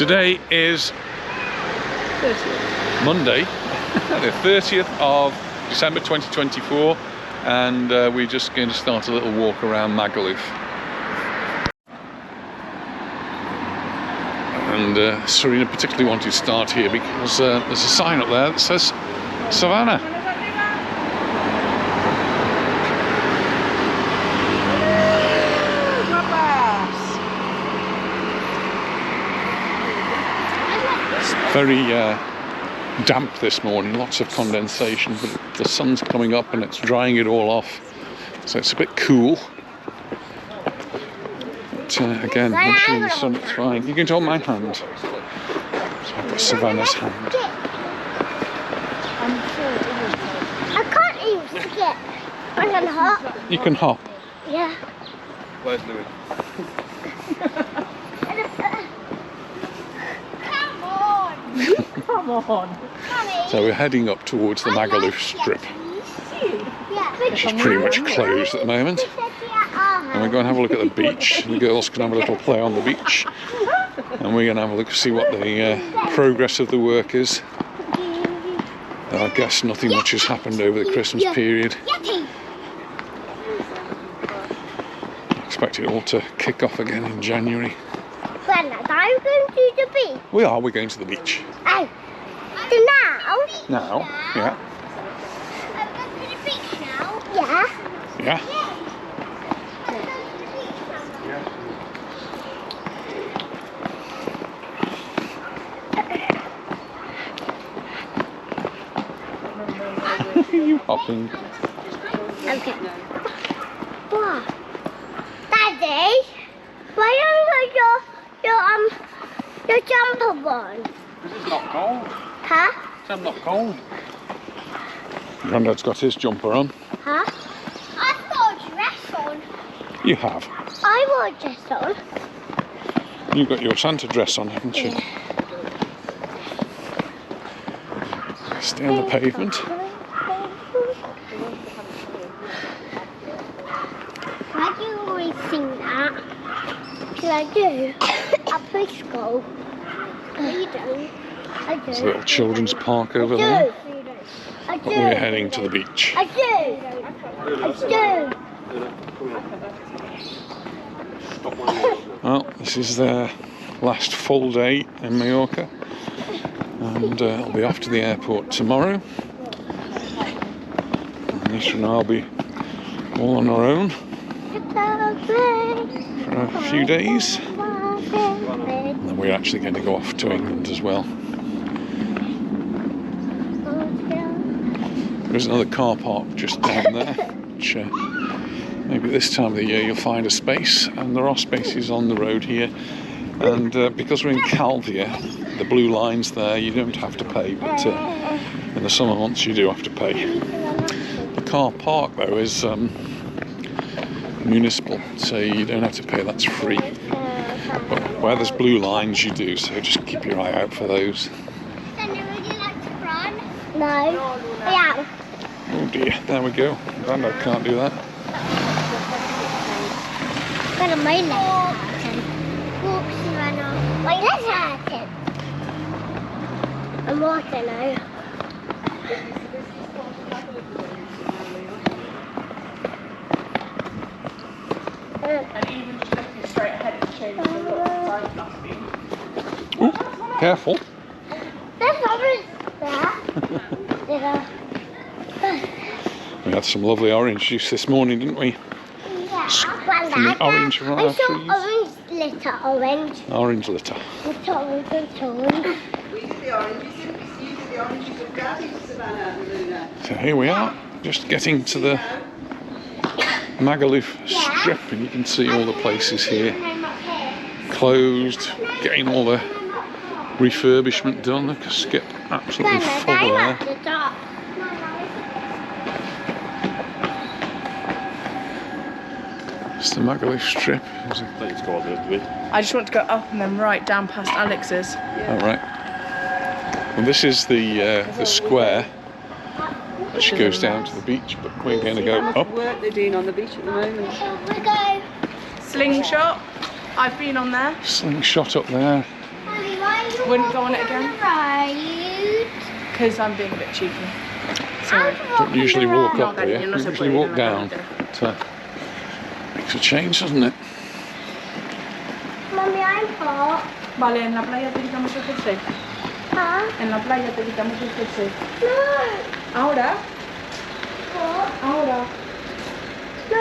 Today is 30th. Monday, the 30th of December 2024, and we're just going to start a little walk around Magaluf. And Serena particularly wanted to start here because there's a sign up there that says Savannah. It's very damp this morning, lots of condensation, but the sun's coming up and it's drying it all off, so it's a bit cool. But again, once you're in the sun it's fine. You can hold my hand. So I've got Savannah's hand. I can't even skip. I can hop. You can hop. Yeah. Where's Louis? Come on. So we're heading up towards the Magaluf strip, which is pretty much closed at the moment. And we're going to have a look at the beach. The girls can have a little play on the beach. And we're going to have a look to see what the progress of the work is. I guess nothing much has happened over the Christmas period. I expect it all to kick off again in January. When are you going to the beach? We're going to the beach. Oh. So now? Now? Yeah. I'm going to the beach now? Yeah. Yeah. You hopping? Okay. Wow. Daddy, why don't you your jumper on? This is not cold. Huh? I'm not cold. Grandad's got his jumper on. Huh? I've got a dress on. You have. I wore a dress on. You've got your Santa dress on, haven't you? Yeah. Stay on the pavement. Why do you always sing that? Because I do. At preschool. No, you don't. I do. There's a little children's park over I there. do. I do. But we're heading to the beach. I do. I do. Well, this is their last full day in Mallorca. And I'll be off to the airport tomorrow. And Nisha and I'll be all on our own for a few days. And then we're actually going to go off to England as well. There's another car park just down there, which maybe this time of the year you'll find a space, and there are spaces on the road here. And because we're in Calvia, the blue line's there, you don't have to pay, but in the summer months you do have to pay. The car park though is municipal, so you don't have to pay, that's free. But where there's blue lines you do, so just keep your eye out for those. Would you like to run? No. Yeah. Oh dear, there we go. Grandad can't do that. Got a my leg hurting. Whoops, ran off. My leg's hurting. I'm walking now. And even just looking straight ahead and changing the look, side nothing. Ooh, careful. There's orange there. We had some lovely orange juice this morning, didn't we? Yeah. From the orange from our I saw trees. orange litter, orange. Orange litter. Litter, orange. We did the oranges, didn't we? You did the oranges with Daddy, Savannah and Luna. So here we are, just getting to the Magaluf strip, and you can see all the places here closed, getting all the refurbishment done. Look, it's get absolutely full there. It's the Magaluf strip. I just want to go up and then right down past Alex's. All right. Well, this is the square which goes down to the beach, but we're going to go up. Work they're doing on the beach at the moment. We go. Slingshot. I've been on there. Slingshot up there. Mommy, why Wouldn't go on it again? Right. Because I'm being a bit cheeky. Sorry. Don't usually walk No, up Daddy, there. you're not We so usually brave, walk I'm down. not But, makes a change, doesn't it? Mommy, I'm hot. Vale, en la playa te quitamos el jersey. Huh? En la playa te quitamos el jersey. No. Ahora, What? ahora. No.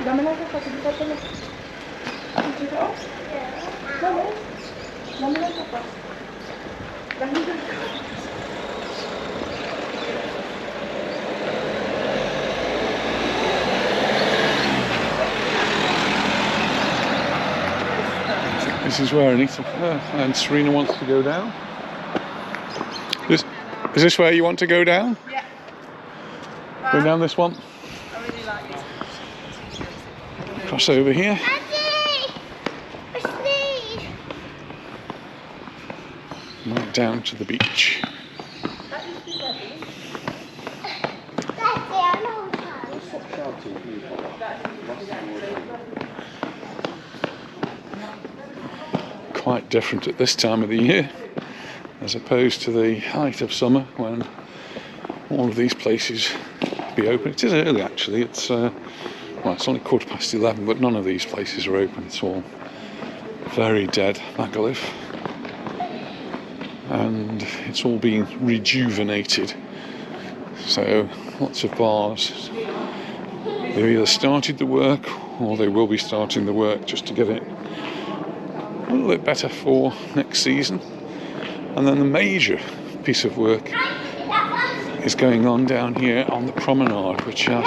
Dame las gafas y quítatelo. ¿Quítatelo? Dame. Dame las gafas. Dame las gafas. This is where Anita and Serena wants to go down. Is this where you want to go down? Yeah. Go down this one. I really like it. Cross over here. Daddy! I sneeze. Right down to the beach. Daddy, I'm on time. Quite different at this time of the year as opposed to the height of summer when all of these places be open. It is early actually, it's well, it's only 11:15, but none of these places are open. It's all very dead, Magaluf, and it's all being rejuvenated. So lots of bars, they've either started the work or they will be starting the work just to get it a little bit better for next season. And then the major piece of work is going on down here on the promenade, which has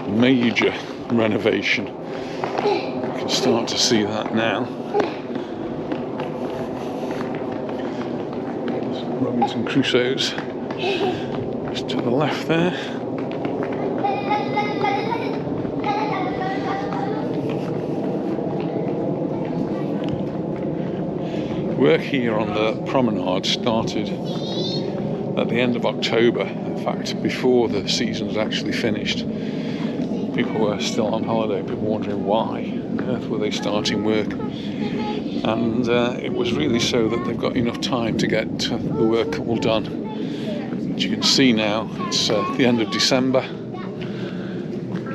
major renovation. You can start to see that now. Robinson Crusoe's just to the left there. Work here on the promenade started at the end of October. In fact, before the season was actually finished. People were still on holiday, people wondering why on earth were they starting work. And it was really so that they've got enough time to get the work all done. As you can see now, it's the end of December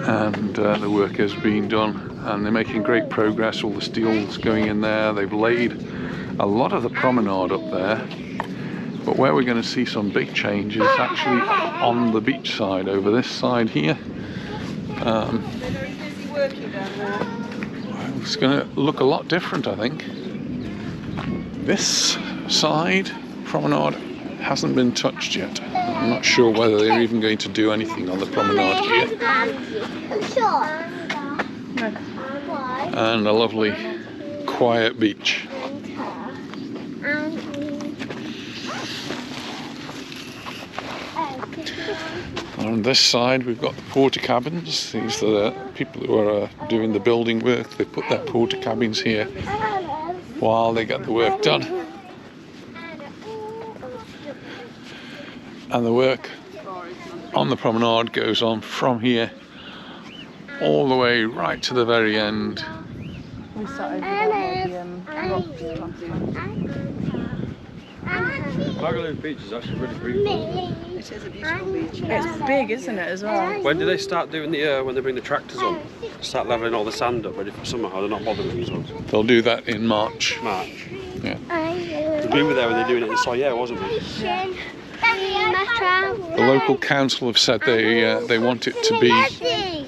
and the work has been done and they're making great progress. All the steel's going in there. They've laid a lot of the promenade up there, but where we're going to see some big changes actually on the beach side, over this side here. They're very busy working down there. It's going to look a lot different, I think. This side promenade hasn't been touched yet. I'm not sure whether they're even going to do anything on the promenade here. And a lovely quiet beach. On this side we've got the porter cabins. These are the people who are doing the building work. They put their porter cabins here while they get the work done. And the work on the promenade goes on from here all the way right to the very end. We started with Magaluf Beach is actually really beautiful. It is a beautiful beach. It's big, isn't it, as well? When do they start doing the, when they bring the tractors on? Start levelling all the sand up ready for summer, or they're not bothering as well? They'll do that in March. March. Yeah. We were there when they were doing it in Soyer, wasn't we? The local council have said they want it to be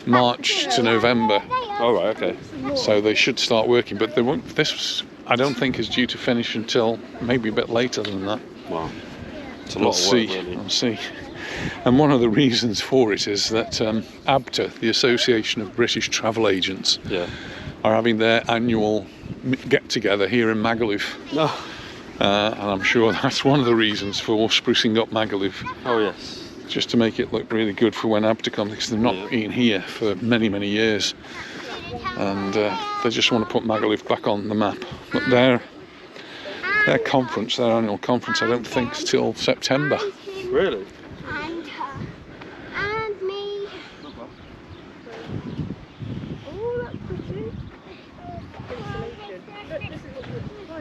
March to November, Oh right, okay. so they should start working. But they won't. This I don't think is due to finish until maybe a bit later than that. Wow. It's a We'll lot of work, see. really. We'll see. And one of the reasons for it is that ABTA, the Association of British Travel Agents, Yeah. are having their annual get-together here in Magaluf. No. And I'm sure that's one of the reasons for sprucing up Magaluf, Oh yes. just to make it look really good for when ABTA comes, because they've not been here for many, many years. And they just want to put Magaluf back on the map. But their conference, their annual conference, I don't think is till September. Really? And her. And me. Oh, look,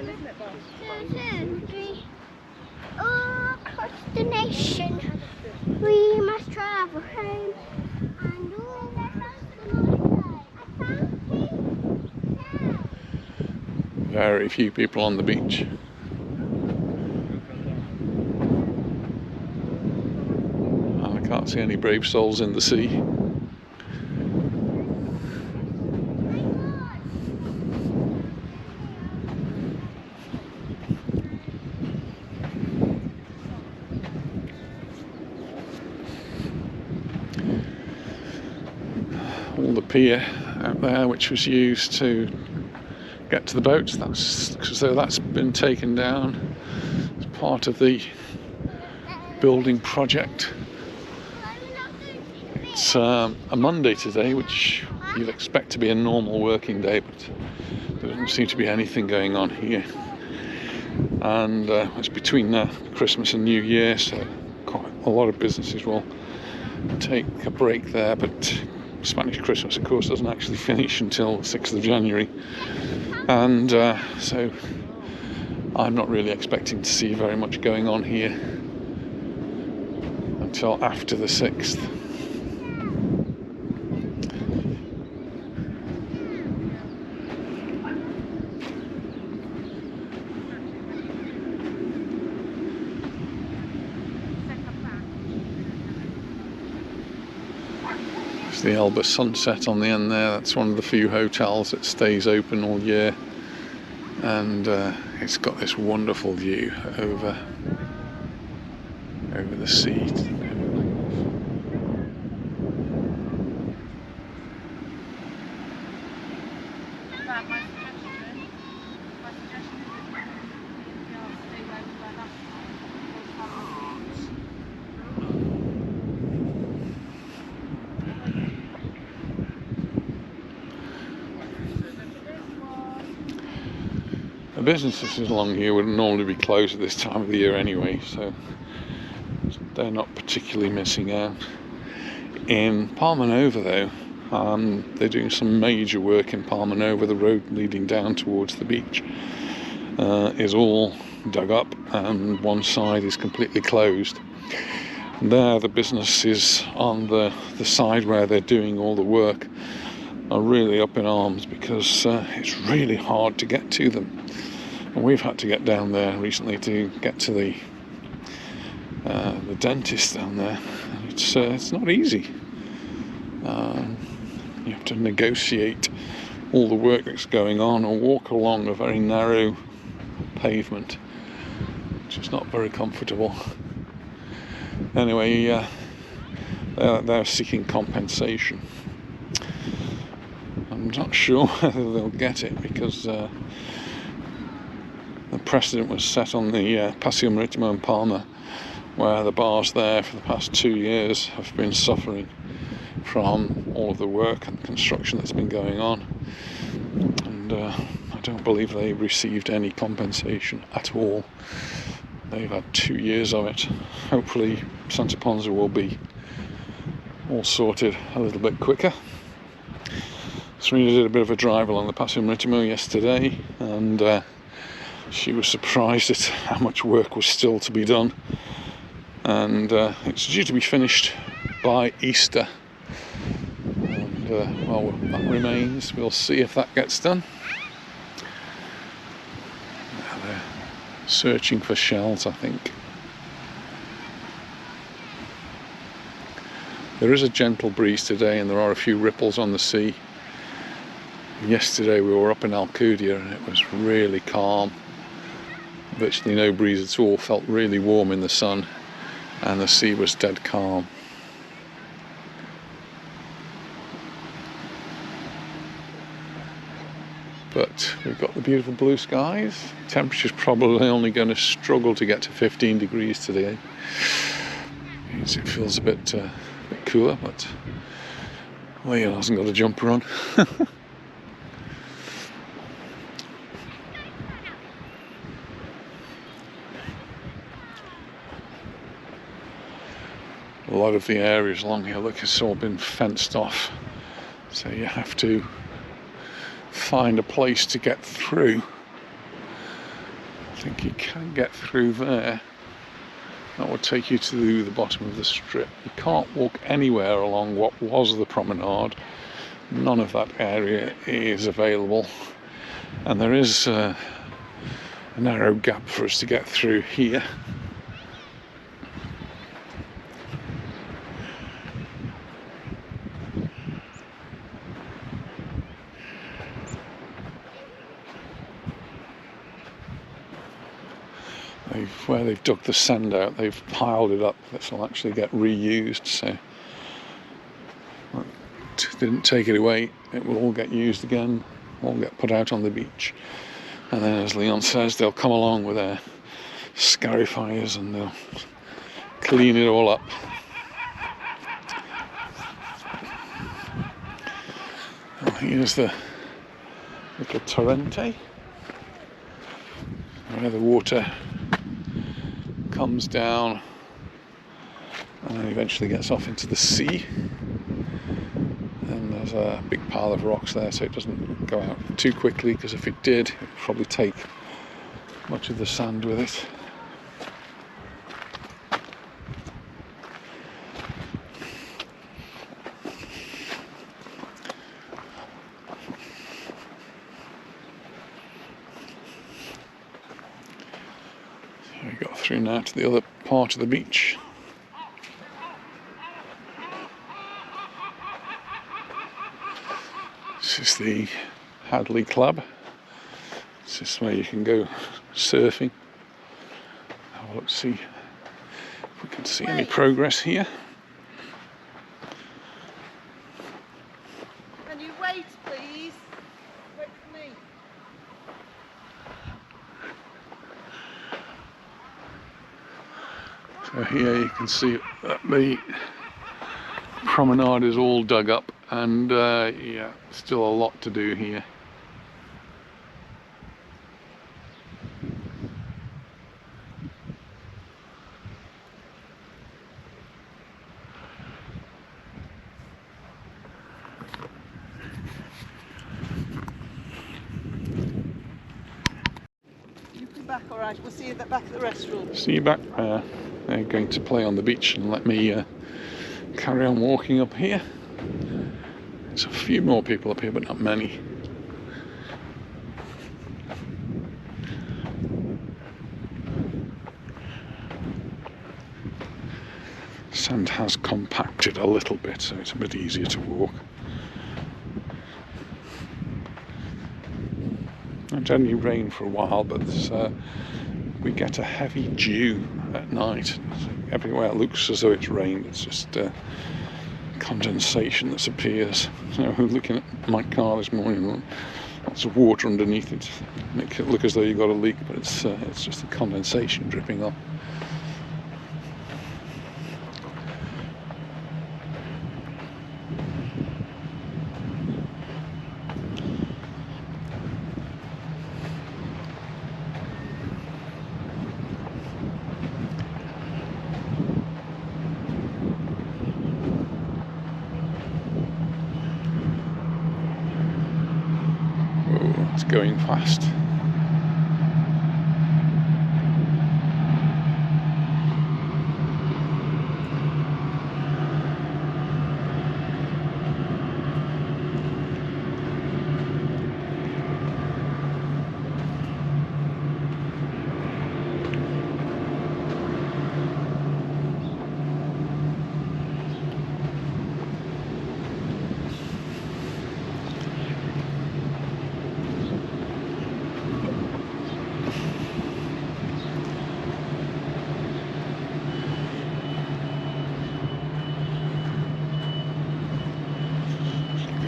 isn't it, Bob? 2, 3. All across the nation, we must travel home. And all Very few people on the beach. And I can't see any brave souls in the sea. All the pier out there which was used to get to the boats, that's been taken down as part of the building project. It's a Monday today, which you'd expect to be a normal working day, but there doesn't seem to be anything going on here. And it's between Christmas and New Year, so quite a lot of businesses will take a break there, but Spanish Christmas, of course, doesn't actually finish until the 6th of January. And so I'm not really expecting to see very much going on here until after the 6th. The Elba Sunset on the end there. That's one of the few hotels that stays open all year, and it's got this wonderful view over the sea. The businesses along here would normally be closed at this time of the year anyway, so they're not particularly missing out. In Palmanova though, they're doing some major work in Palmanova. The road leading down towards the beach is all dug up and one side is completely closed. And there the businesses on the side where they're doing all the work are really up in arms because it's really hard to get to them. And we've had to get down there recently to get to the dentist down there. It's not easy. You have to negotiate all the work that's going on or walk along a very narrow pavement, which is not very comfortable. Anyway, they're seeking compensation. I'm not sure whether they'll get it because the precedent was set on the Paseo Marítimo in Palma, where the bars there for the past 2 years have been suffering from all of the work and construction that's been going on, and I don't believe they received any compensation at all. They've had 2 years of it. Hopefully Santa Ponsa will be all sorted a little bit quicker. Serena did a bit of a drive along the Paseo Marítimo yesterday, and she was surprised at how much work was still to be done, and it's due to be finished by Easter, and well, that remains. We'll see if that gets done. Now they're searching for shells, I think. There is a gentle breeze today and there are a few ripples on the sea. Yesterday we were up in Alcudia and it was really calm. Virtually no breeze at all, felt really warm in the sun, and the sea was dead calm. But we've got the beautiful blue skies. Temperature's probably only going to struggle to get to 15 degrees today. Means it feels a bit cooler, but Leo hasn't got a jumper on. A lot of the areas along here, look, it's all been fenced off, so you have to find a place to get through. think you can get through there. That would take you to the bottom of the strip. You can't walk anywhere along what was the promenade. None of that area is available. And there is a narrow gap for us to get through here. Where they've dug the sand out, they've piled it up. This will actually get reused, so didn't take it away. It will all get used again, all get put out on the beach, and then, as Leon says, they'll come along with their scarifiers and they'll clean it all up. Oh, here's the little torrente where the water comes down and then eventually gets off into the sea. And there's a big pile of rocks there, so it doesn't go out too quickly, because if it did, it would probably take much of the sand with it. So we got through now to the other part of the beach. This is the Hadley Club. This is where you can go surfing. Have a look, see if we can see any progress here. Can you wait, please? Wait for me. So here you can see that the promenade is all dug up, and yeah, still a lot to do here. You come back, all right? We'll see you at the back of the restroom. See you back there. They're going to play on the beach and let me carry on walking up here. There's a few more people up here, but not many. Sand has compacted a little bit, so it's a bit easier to walk. It's only rained for a while, but we get a heavy dew at night. Everywhere it looks as though it's rained, it's just condensation that appears. So looking at my car this morning, lots of water underneath it. Make it look as though you've got a leak, but it's just the condensation dripping off. It's going fast.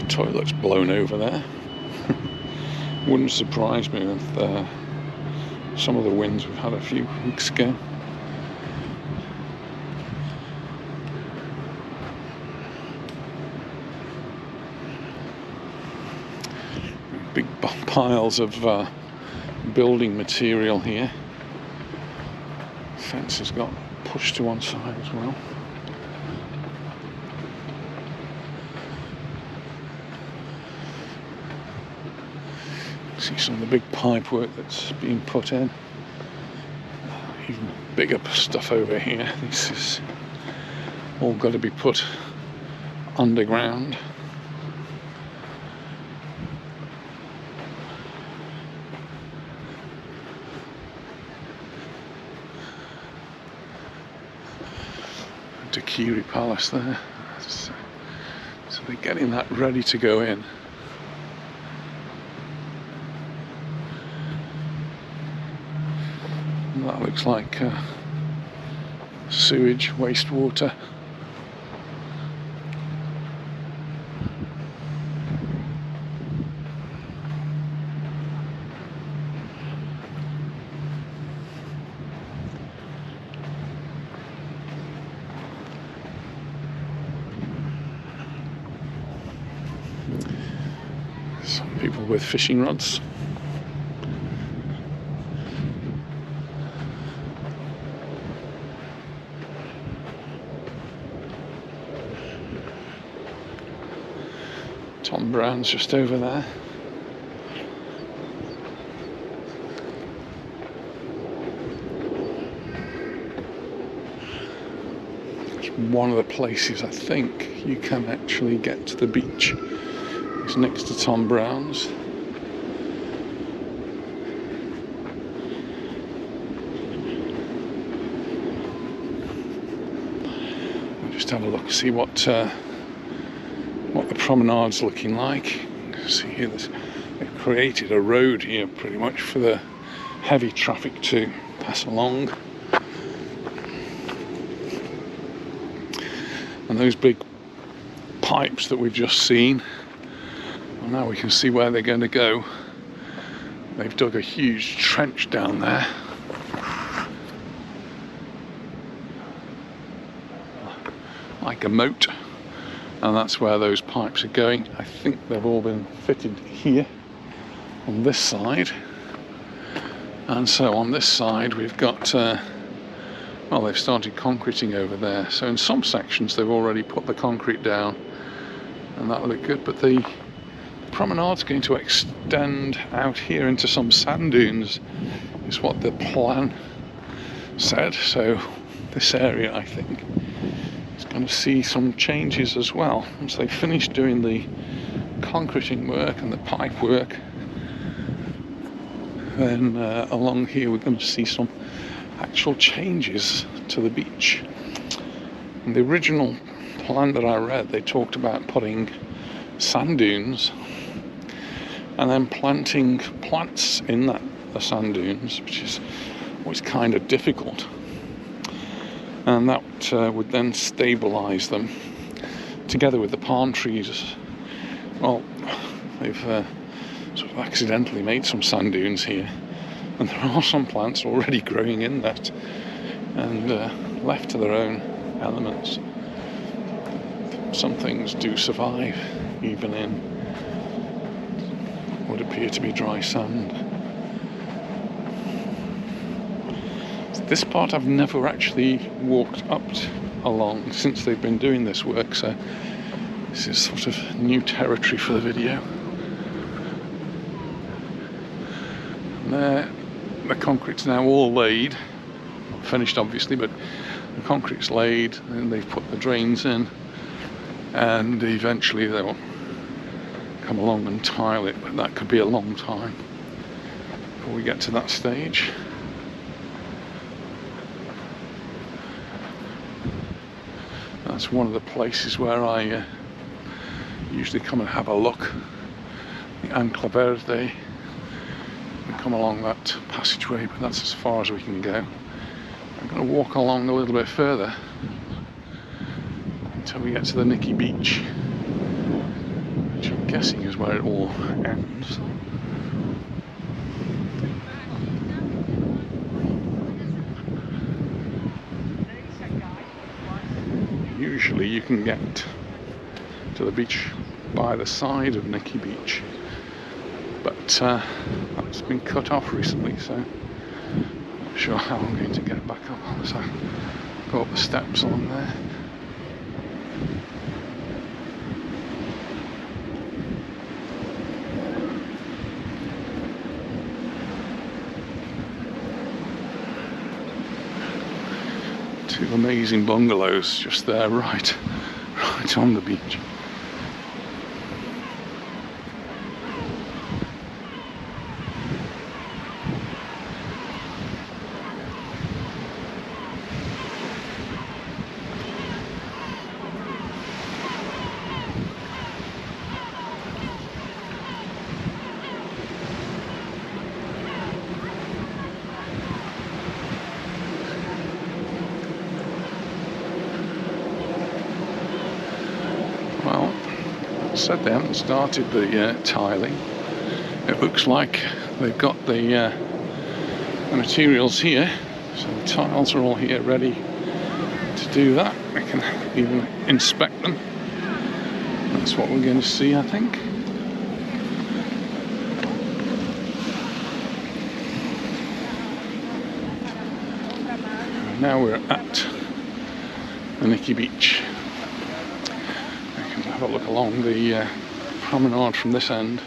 Toilet's blown over there. Wouldn't surprise me with some of the winds we've had a few weeks ago. Big piles of building material here. Fence has got pushed to one side as well. See some of the big pipe work that's being put in. even bigger stuff over here. This is all got to be put underground. Kiri Palace there, so they're getting that ready to go in. And that looks like sewage, wastewater. Some people with fishing rods. Tom Brown's just over there. It's one of the places I think you can actually get to the beach. It's next to Tom Brown's. I'll just have a look, see what the promenade's looking like. See here, they've created a road here pretty much for the heavy traffic to pass along. And those big pipes that we've just seen, well, now we can see where they're going to go. They've dug a huge trench down there. Like a moat. And that's where those pipes are going. I think they've all been fitted here on this side. And so on this side we've got, well, they've started concreting over there. So in some sections they've already put the concrete down and that'll look good. But the promenade's going to extend out here into some sand dunes, is what the plan said. So this area, I think, is going to see some changes as well. Once they finish doing the concreting work and the pipe work, then along here we're going to see some actual changes to the beach. In the original plan that I read, they talked about putting sand dunes and then planting plants in the sand dunes, which is always kind of difficult. And that would then stabilise them together with the palm trees. Well, they've sort of accidentally made some sand dunes here, and there are some plants already growing in that, and left to their own elements, some things do survive even in what would appear to be dry sand. This part I've never actually walked up along since they've been doing this work, so this is sort of new territory for the video. And there, the concrete's now all laid, not finished obviously, but the concrete's laid, and they've put the drains in, and eventually they'll come along and tile it, but that could be a long time before we get to that stage. That's one of the places where I usually come and have a look. The Ancla Verde. We come along that passageway, but that's as far as we can go. I'm going to walk along a little bit further until we get to the Nikki Beach, which I'm guessing is where it all ends. Usually you can get to the beach by the side of Nikki Beach, but that's been cut off recently, so I'm not sure how I'm going to get back up unless I go up the steps along there. Two amazing bungalows just there, right on the beach. Well, said they haven't started the tiling. It looks like they've got the materials here, so the tiles are all here ready to do that. We can even inspect them. That's what we're going to see, I think. Now we're at the Nikki Beach. We can have a look along the promenade from this end.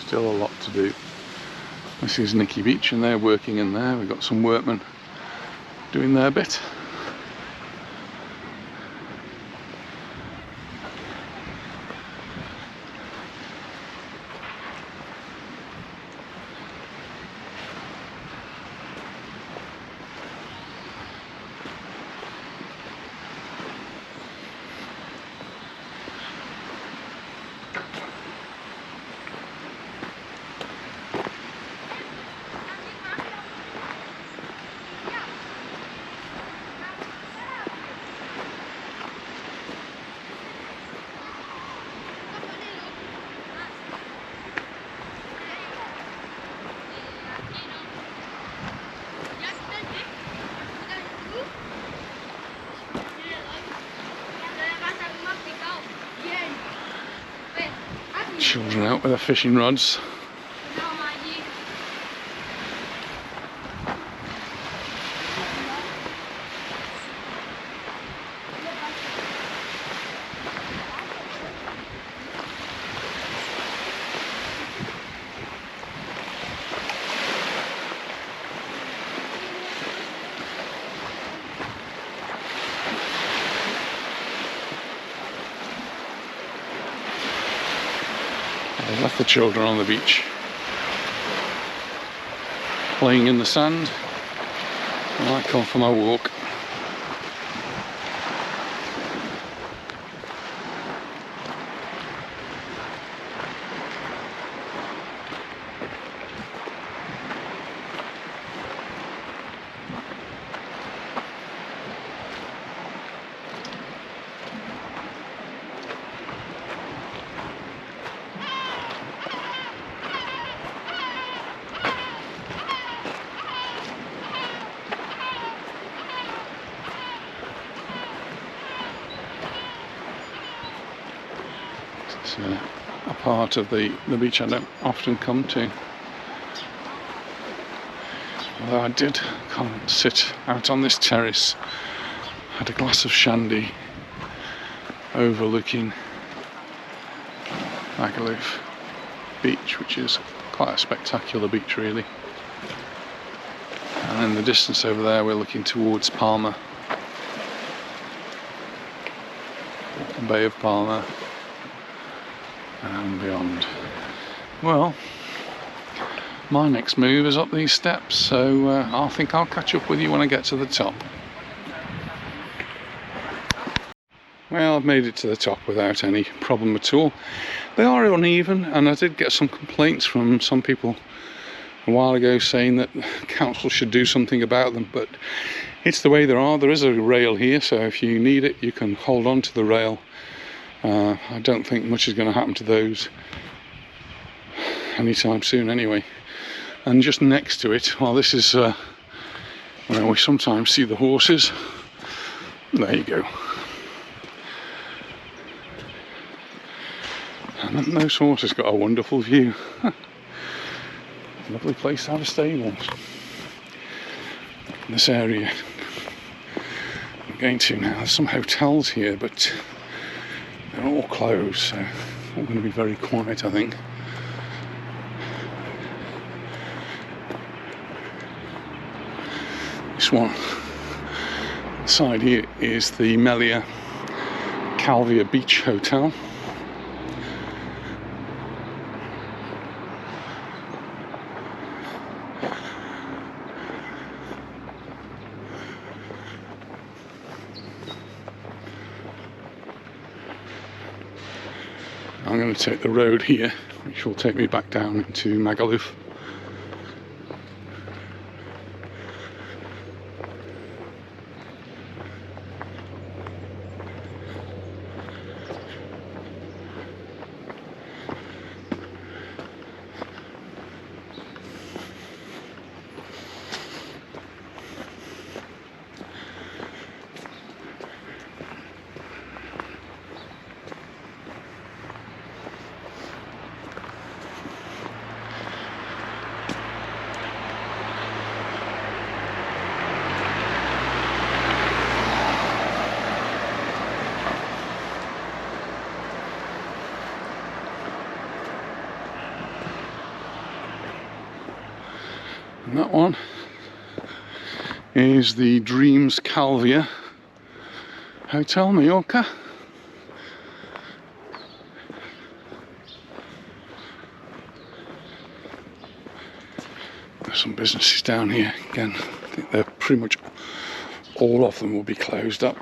Still a lot to do. This is Nikki Beach and they're working in there. We've got some workmen doing their bit. Children out with their fishing rods. I left the children on the beach playing in the sand and I come for my walk. It's a part of the beach I don't often come to. Although I did come and sit out on this terrace, had a glass of shandy overlooking Magaluf beach, which is quite a spectacular beach really. And in the distance over there we're looking towards Palma, the Bay of Palma and beyond. Well, my next move is up these steps, so I think I'll catch up with you when I get to the top. Well, I've made it to the top without any problem at all. They are uneven, and I did get some complaints from some people a while ago saying that the council should do something about them, but it's the way they are. There is a rail here, so if you need it you can hold on to the rail. I don't think much is going to happen to those anytime soon anyway. And just next to it, well, this is where we sometimes see the horses. There you go. And those horses got a wonderful view. Lovely place to have a stable. this area I'm going to now. There's some hotels here, but they're all closed, so it's all going to be very quiet, I think. This one side here is the Mallorca Beach Hotel. I'm going to take the road here, which will take me back down into Magaluf. And that one is the Dreams Calvia Hotel, Mallorca. There's some businesses down here. Again, I think they're pretty much all of them will be closed up.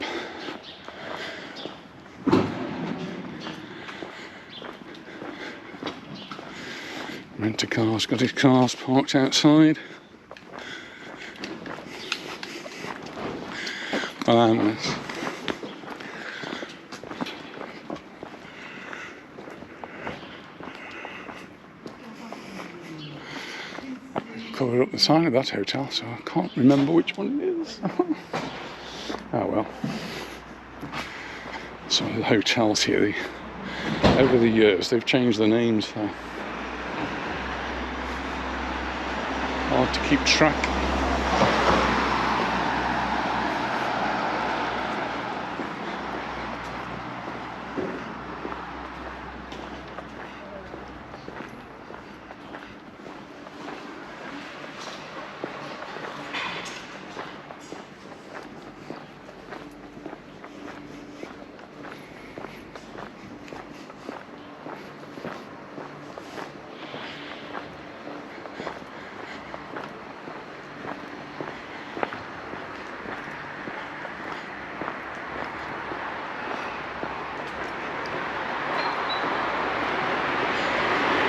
Rent-a-car's got his cars parked outside. Covered up the sign of that hotel, so I can't remember which one it is. Oh well. Some of the hotels here, over the years, they've changed the names. So hard to keep track.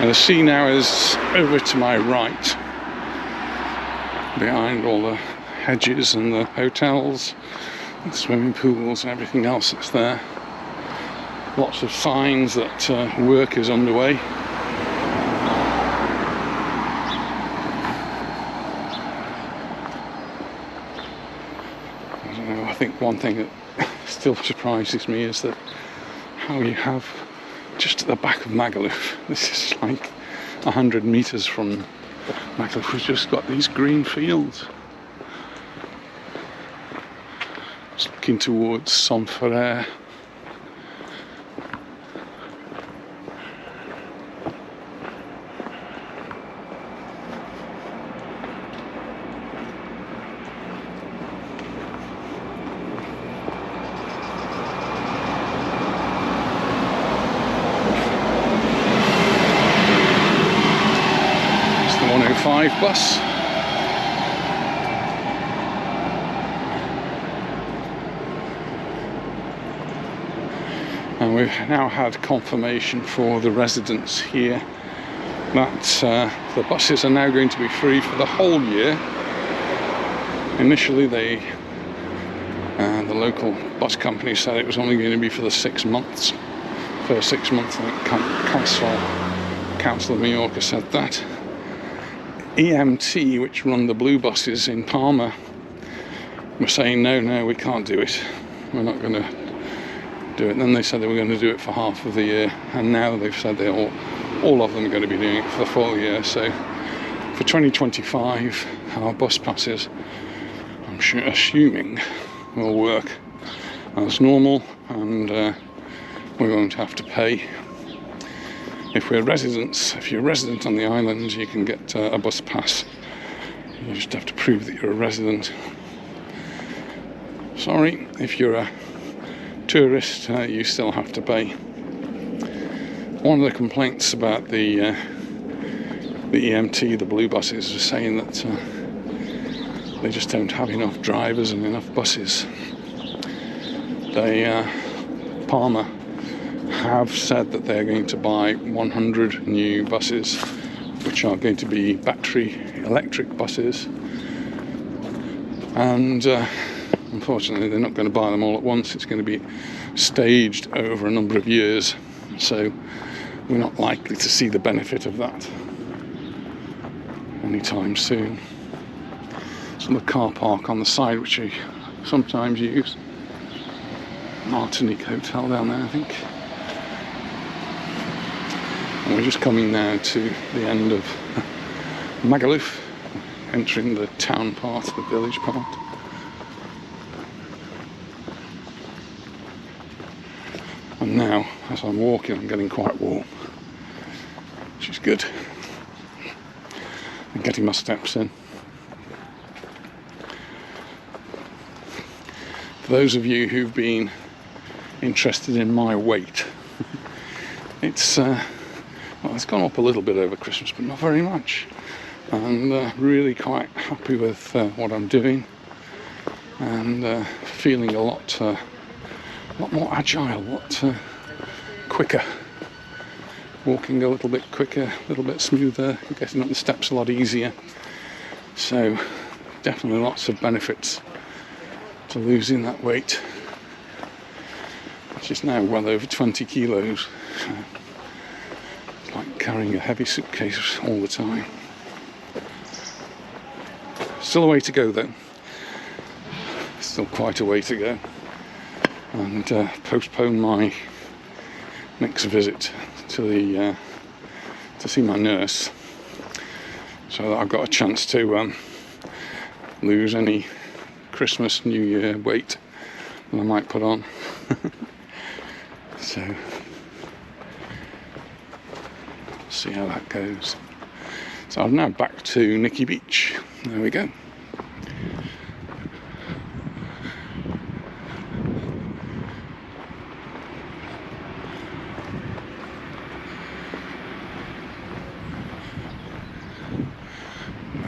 And the sea now is over to my right, behind all the hedges and the hotels, and swimming pools and everything else that's there. Lots of signs that work is underway. I don't know, I think one thing that still surprises me is that how you have, just at the back of Magaluf, this is like 100 meters from Magaluf, we've just got these green fields. Just looking towards Sonferrer. Bus. And we've now had confirmation for the residents here that the buses are now going to be free for the whole year. Initially the local bus company said it was only going to be for the 6 months. For 6 months, I think Council of Mallorca said that. EMT, which run the blue buses in Palma, were saying no, we can't do it, we're not going to do it. And then they said they were going to do it for half of the year, and now they've said they all of them are going to be doing it for the full year. So for 2025 our bus passes assuming will work as normal, and we won't have to pay. If you're a resident on the island, you can get a bus pass. You just have to prove that you're a resident. Sorry, if you're a tourist, you still have to pay. One of the complaints about the EMT, the blue buses, is saying that they just don't have enough drivers and enough buses. Palma have said that they're going to buy 100 new buses, which are going to be battery electric buses, and unfortunately they're not going to buy them all at once. It's going to be staged over a number of years, so we're not likely to see the benefit of that anytime soon. So the car park on the side, which I sometimes use, Martinique Hotel down there, I think. And we're just coming now to the end of Magaluf, entering the town part, the village part. And now, as I'm walking, I'm getting quite warm, which is good. I'm getting my steps in. For those of you who've been interested in my weight, it's gone up a little bit over Christmas, but not very much. And really quite happy with what I'm doing, and feeling a lot more agile, a lot quicker. Walking a little bit quicker, a little bit smoother, getting up the steps a lot easier. So definitely lots of benefits to losing that weight, which is now well over 20 kilos. It's like carrying a heavy suitcase all the time. Still a way to go though. Still quite a way to go. And postpone my next visit to see my nurse, so that I've got a chance to lose any Christmas, New Year weight that I might put on. So see how that goes. So I'm now back to Nikki Beach. There we go.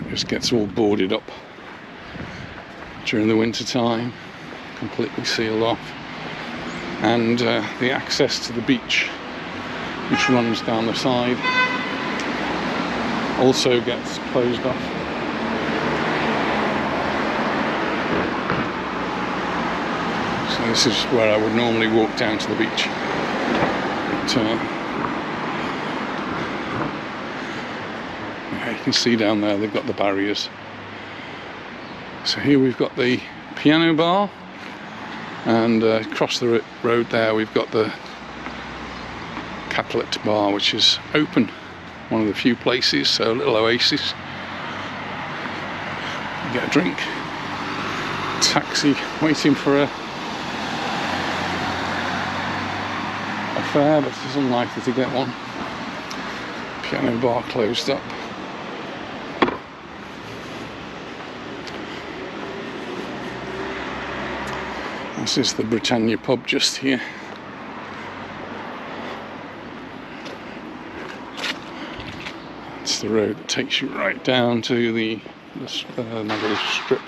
Just gets all boarded up during the winter time, completely sealed off, and the access to the beach, which runs down the side, also gets closed off. So this is where I would normally walk down to the beach, but you can see down there they've got the barriers. So here we've got the piano bar, and across the road there we've got the Catholic bar, which is open, one of the few places, so a little oasis. You get a drink, taxi, waiting for a fare, but it's unlikely to get one. Piano bar closed up. This is the Britannia pub just here. It's the road that takes you right down to the Magaluf strip.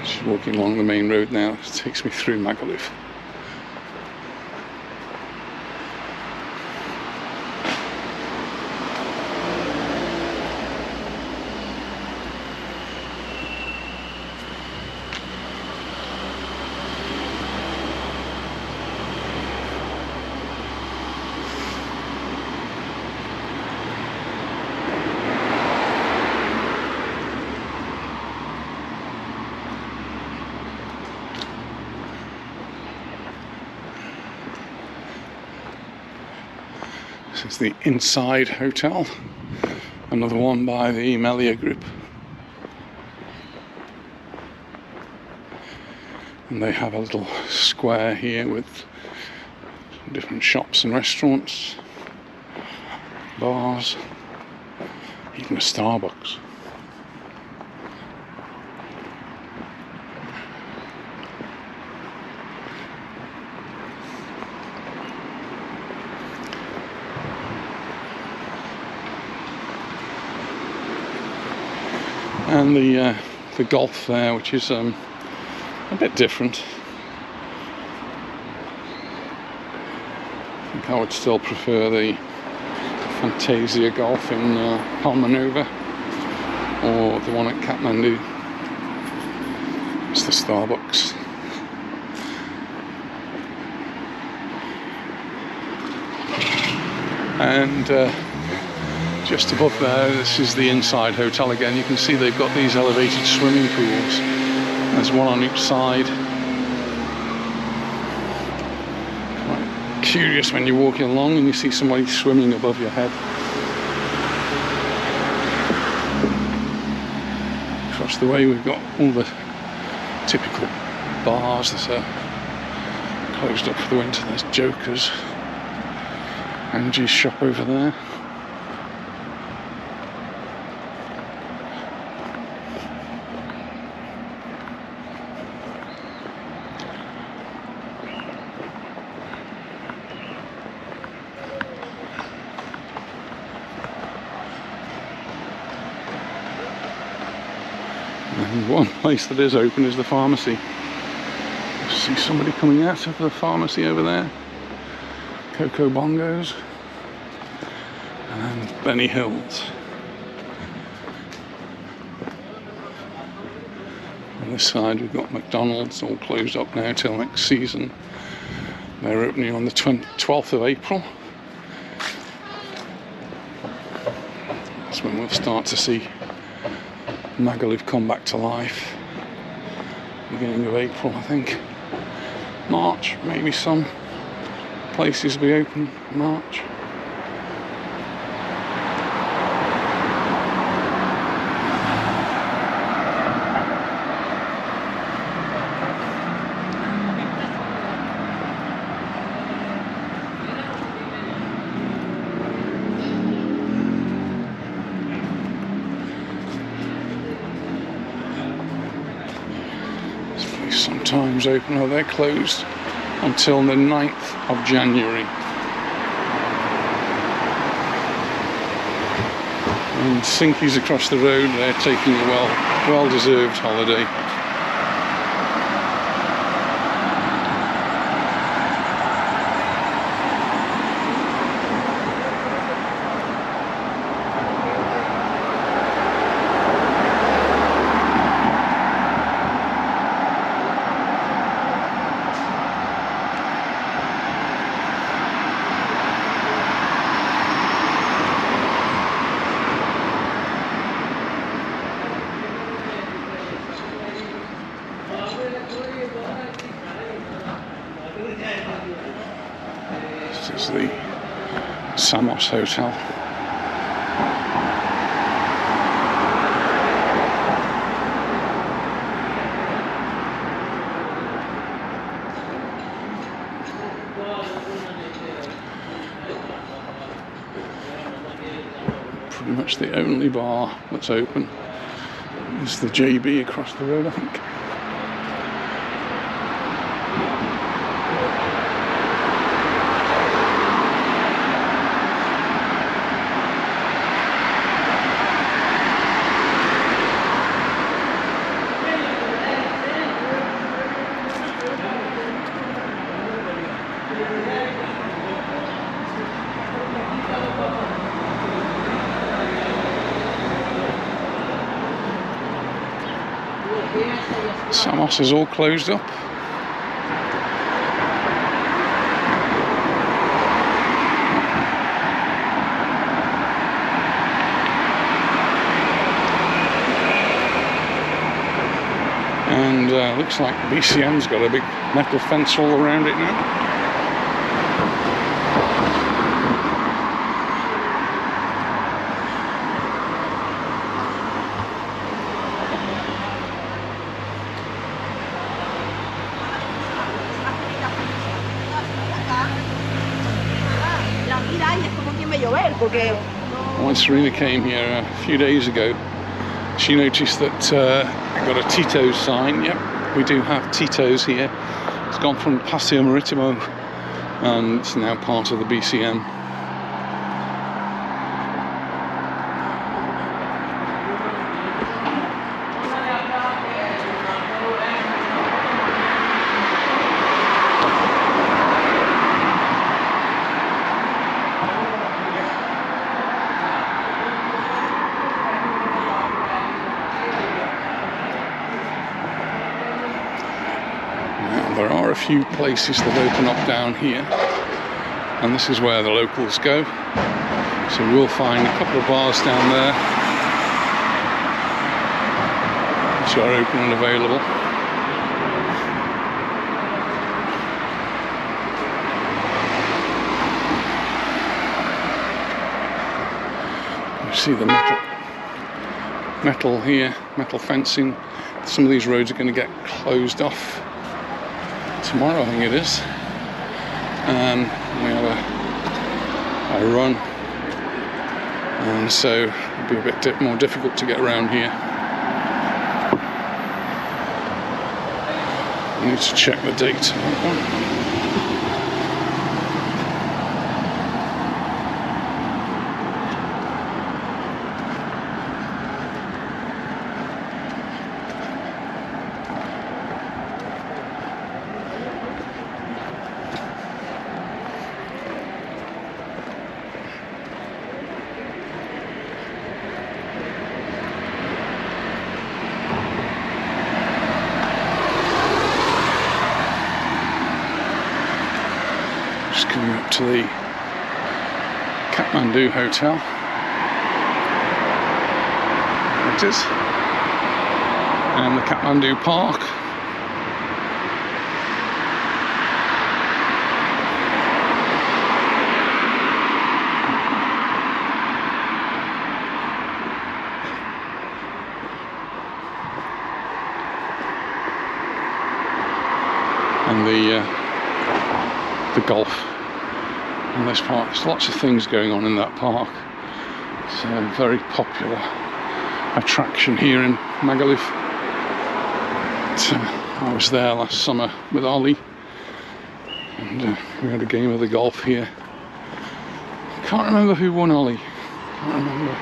Just walking along the main road now. It takes me through Magaluf. This is the Inside Hotel, another one by the Melia Group. And they have a little square here with different shops and restaurants, bars, even a Starbucks. And the golf there, which is a bit different. I think I would still prefer the Fantasia Golf in Palmanova, or the one at Kathmandu. It's the Starbucks. And just above there, this is the Inside Hotel again. You can see they've got these elevated swimming pools. There's one on each side. Quite curious when you're walking along and you see somebody swimming above your head. Across the way we've got all the typical bars that are closed up for the winter. There's Joker's, Angie's shop over there. And one place that is open is the pharmacy. I see somebody coming out of the pharmacy over there. Coco Bongos and Benny Hills. On this side we've got McDonald's, all closed up now till next season. They're opening on the 12th of April. That's when we'll start to see Magaluf come back to life. Beginning of April, I think. March, maybe some places will be open March. Sometimes open, or they're closed until the 9th of January. And Sinkies across the road, they're taking a well-deserved holiday. This is the Samos Hotel. Pretty much the only bar that's open is the JB across the road, I think. Samos is all closed up. And looks like BCM's got a big metal fence all around it now. When Serena came here a few days ago, she noticed that I got a Tito's sign. Yep, we do have Tito's here. It's gone from Paseo Maritimo and it's now part of the BCM. There are a few places that open up down here, and this is where the locals go. So we'll find a couple of bars down there which are open and available. You see the metal here, metal fencing. Some of these roads are going to get closed off tomorrow, I think it is. We have a run, and so it'll be a bit more difficult to get around here. I need to check the date on that one. Coming up to the Kathmandu Hotel. There it is. And the Kathmandu Park. And the golf in this park. There's lots of things going on in that park. It's a very popular attraction here in Magaluf. I was there last summer with Ollie, and we had a game of the golf here. Can't remember who won, Ollie. Can't remember.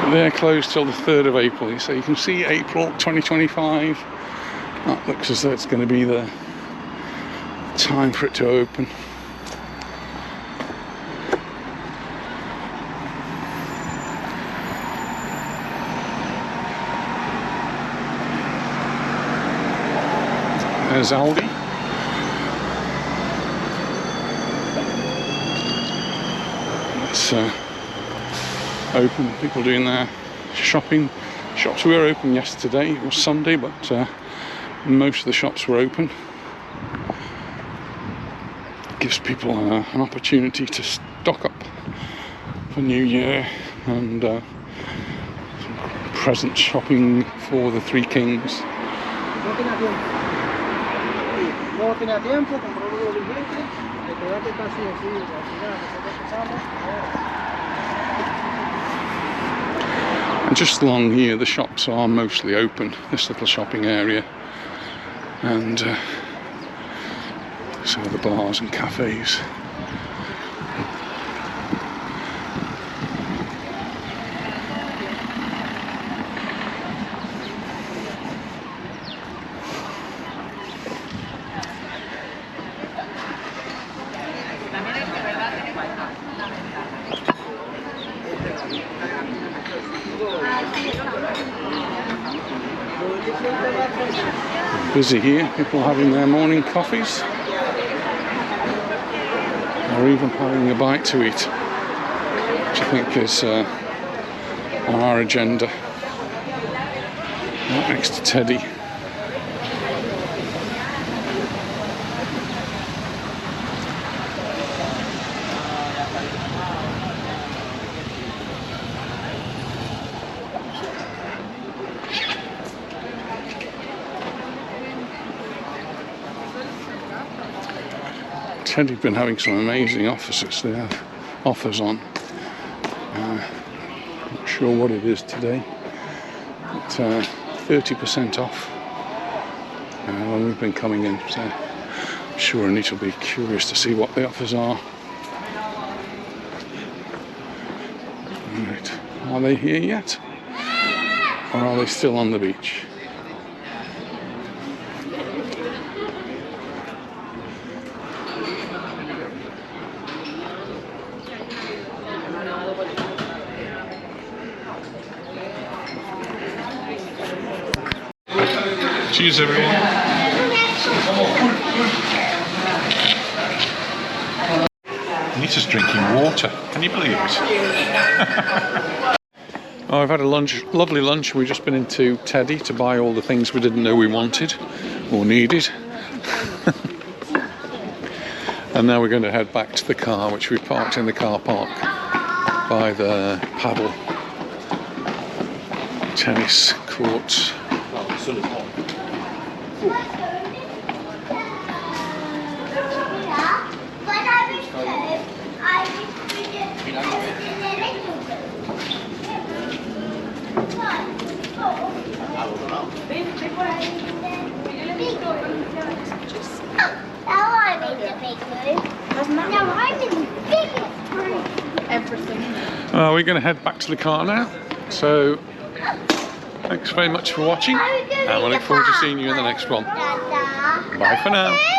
But they're closed till the 3rd of April, so you can see April 2025. That looks as though it's going to be the time for it to open. There's Aldi. It's open, people doing their shopping. Shops were open yesterday, it was Sunday, but most of the shops were open. Gives people an opportunity to stock up for New Year and some present shopping for the Three Kings. And just along here the shops are mostly open, this little shopping area, and some of the bars and cafes. Busy here, people having their morning coffees, or even having a bite to eat, which I think is on our agenda. Right next to Teddy. Teddy've been having some amazing offers. They have offers on. Not sure what it is today, but 30% off when we've been coming in. So I'm sure Anita will be curious to see what the offers are. Right. Are they here yet? Or are they still on the beach? Cheers, everyone. Anita's drinking water. Can you believe it? Oh, I've had a lovely lunch. We've just been into Teddy to buy all the things we didn't know we wanted or needed. And now we're going to head back to the car, which we parked in the car park by the paddle tennis courts. We're going to head back to the car now. So thanks very much for watching, and we look forward to seeing you in the next one. Bye for now.